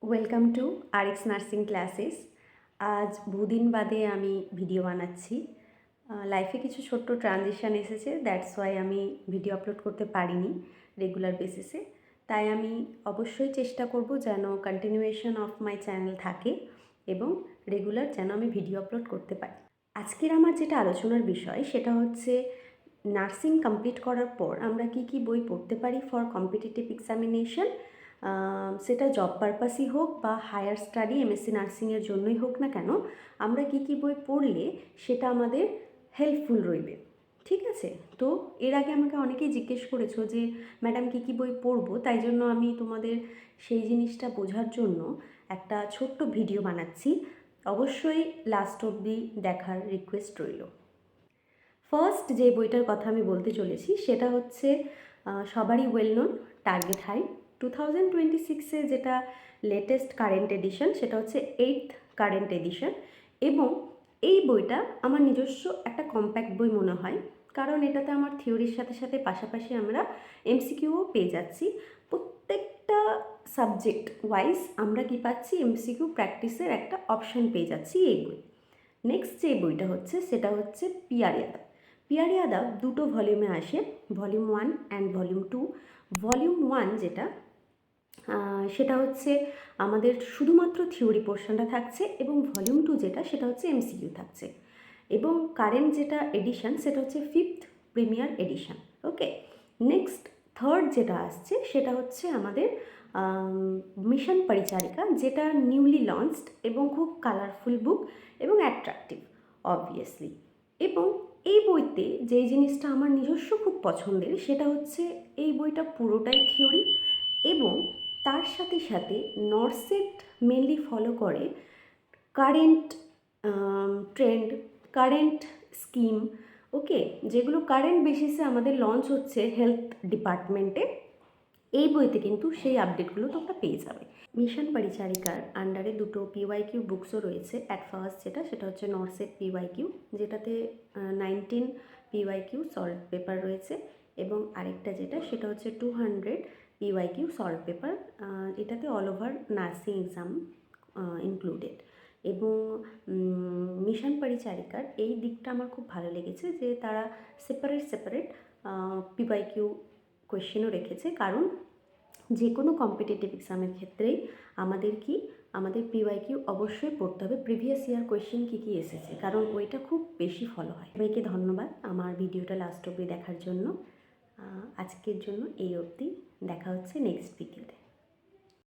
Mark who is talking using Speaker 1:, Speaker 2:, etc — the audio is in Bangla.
Speaker 1: Welcome to RX nursing classes. আজ বহুদিন বাদে আমি ভিডিও বানাচ্ছি। লাইফে কিছু ছোট্ট ট্রানজিশন এসেছে, দ্যাটস ওয়াই আমি ভিডিও আপলোড করতে পারিনি রেগুলার বেসিসে। তাই আমি অবশ্যই চেষ্টা করব যেন কন্টিনিউয়েশন অফ মাই চ্যানেল থাকে এবং রেগুলার যেন আমি ভিডিও আপলোড করতে পারি। আজকের আমার যেটা আলোচনার বিষয় সেটা হচ্ছে নার্সিং কমপ্লিট করার পর আমরা কি বই পড়তে পারি ফর কম্পিটিটিভ এক্সামিনেশন। সেটা জব পারপাসই হোক বা হায়ার স্টাডি এমএসসি নার্সিংয়ের জন্যই হোক না কেন, আমরা কি বই পড়লে সেটা আমাদের হেল্পফুল রইবে। ঠিক আছে, তো এর আগে আমাকে অনেকেই জিজ্ঞেস করেছো যে ম্যাডাম কি বই পড়বো, তাই জন্য আমি তোমাদের সেই জিনিসটা বোঝার জন্য একটা ছোট্ট ভিডিও বানাচ্ছি। অবশ্যই লাস্ট অবধি দেখার রিকোয়েস্ট রইল। ফার্স্ট যে বইটার কথা আমি বলতে চলেছি সেটা হচ্ছে সবারই ওয়েল নোন টার্গেট হাই 2026-এ যেটা লেটেস্ট কারেন্ট এডিশন, সেটা হচ্ছে 8th কারেন্ট এডিশন। এবং এই বইটা আমার নিজস্ব একটা কম্প্যাক্ট বই মনে হয়, কারণ এটাতে আমার থিওরির সাথে সাথে পাশাপাশি আমরা এমসিকিউও পেয়ে যাচ্ছি। প্রত্যেকটা সাবজেক্ট ওয়াইজ আমরা কি পাচ্ছি, এমসিকিউ প্র্যাকটিসের একটা অপশান পেয়ে যাচ্ছি এই বই। নেক্সট যে বইটা হচ্ছে সেটা হচ্ছে পিয়ার ইয়াদাব। পিয়ার ইয়াদাব দুটো ভলিউমে আসে, ভলিউম 1 অ্যান্ড ভলিউম 2। ভলিউম 1 যেটা সেটা হচ্ছে আমাদের শুধুমাত্র থিওরি পোর্শনটা থাকছে, এবং ভলিউম 2 যেটা সেটা হচ্ছে এমসিকিউ থাকছে। এবং কারেন্ট যেটা এডিশন সেটা হচ্ছে 5th প্রিমিয়ার এডিশন। ওকে, নেক্সট থার্ড যেটা আসছে সেটা হচ্ছে আমাদের মিশন পরিচারিকা, যেটা নিউলি লঞ্চড এবং খুব কালারফুল বুক এবং অ্যাট্রাকটিভ অবভিয়াসলি। এবং এই বইতে যেই জিনিসটা আমার নিজস্ব খুব পছন্দের সেটা হচ্ছে এই বইটা পুরোটাই থিওরি, এবং তার সাথে সাথে নরসেট মেনলি ফলো করে কারেন্ট ট্রেন্ড, কারেন্ট স্কিম, ওকে, যেগুলো কারেন্ট বেসিসে আমাদের লঞ্চ হচ্ছে হেলথ ডিপার্টমেন্টে। এই বইতে কিন্তু সেই আপডেটগুলো তোমরা পেয়ে যাবে। মিশন পরিচারিকার আন্ডারে দুটো পিওয়াইকিউ বুকসও রয়েছে। অ্যাট ফার্স্ট সেটা হচ্ছে নরসেট পিওয়াইকিউ, যেটাতে 19 পিওয়াইকিউ সলভ পেপার রয়েছে, এবং আরেকটা যেটা সেটা হচ্ছে 200 পিওয়াইকিউ সলভ পেপার। এটাতে all over nursing exam included. এবং মিশন পরিচারিকার এই দিকটা আমার খুব ভালো লেগেছে যে তারা সেপারেট পিওয়াইকিউ কোয়েশ্চেনও রেখেছে, কারণ যে কোনো কম্পিটিটিভ এক্সামের ক্ষেত্রেই আমাদের পিওয়াইকিউ অবশ্যই পড়তে হবে, প্রিভিয়াস ইয়ার কোয়েশ্চেন কী এসেছে, কারণ ওইটা খুব বেশি ফলো হয়। সবাইকে ধন্যবাদ আমার ভিডিওটা লাস্ট অবধি দেখার জন্য। আজকের জন্য এই অবধি, দেখা হচ্ছে নেক্সট ভিডিওতে।